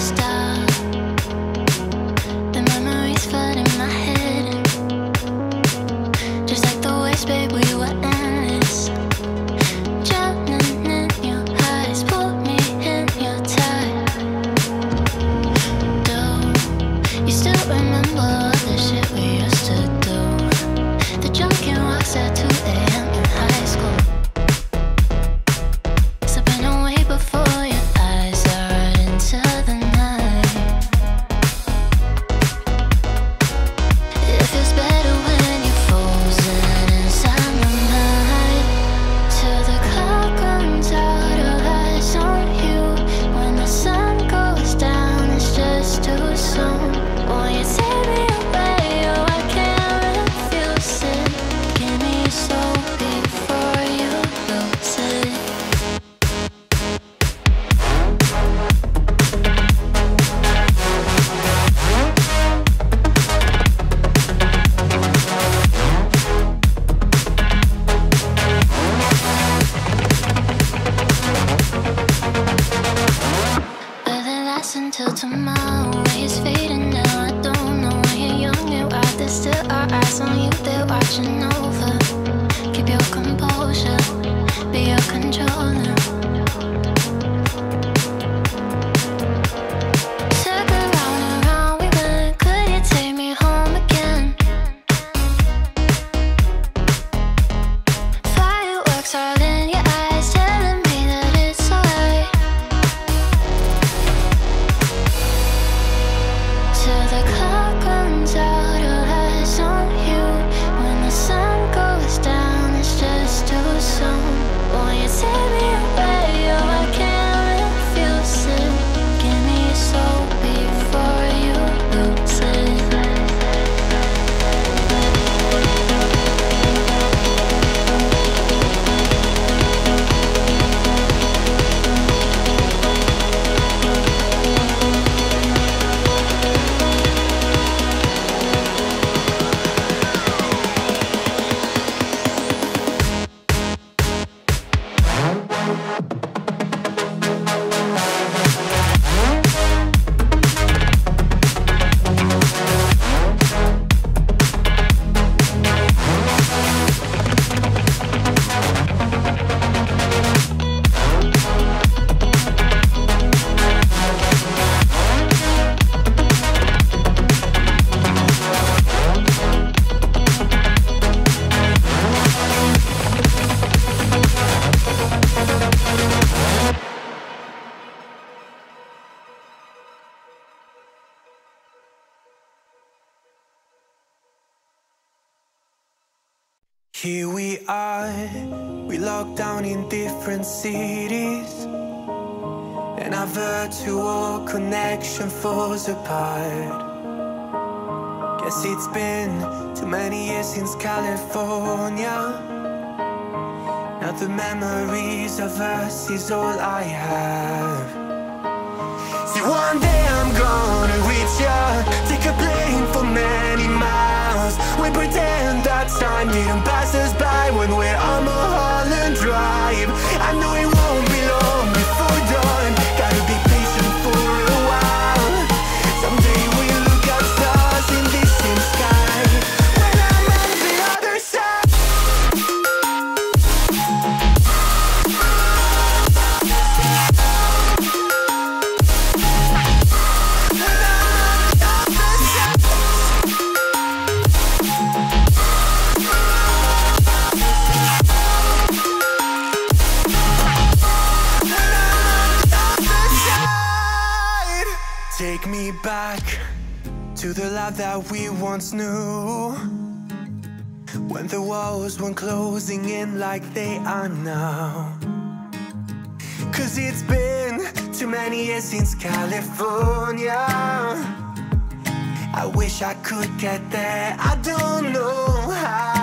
stop. The memories flood in my head, just like the waves, babe, we were endless. Drowning in your eyes, pull me in your tide. Do you still remember all the shit we used to do? The drunken walks at 2 a.m. in high school. Slipping away before your eyes are right into the night. It feels better when you're frozen inside my mind. Till the clock runs out of eyes on you. When the sun goes down, it's just too soon. Won't you take me away? Oh, I can't refuse it. Give me your soul before you lose it. Will it last until tomorrow? It's fading now, I don't know. When you're young and wild, there's still our eyes on you, they're watching over. Keep your composure, be your controller. Circle round and round we went, could you take me home again? Fireworks all in your eyes, telling me that it's alright. Till the clock runs out of eyes on you. When the sun goes down, it's just too soon. Won't you take me away? Oh, I can't refuse it. Give me your soul before you lose it. Here we are, we locked down in different cities, and our virtual connection falls apart. Guess it's been too many years since California. Now the memories of us is all I have. See, one day I'm gonna reach ya, take a plane for many miles. We pretend that time didn't pass us by when we're on Mulholland Drive. I know it won't be long before dawn, gotta be patient for a while. Someday we'll look at stars in this same sky, when I'm on the other side. Take me back to the life that we once knew, when the walls weren't closing in like they are now. Cause it's been too many years since California. I wish I could get there, I don't know how.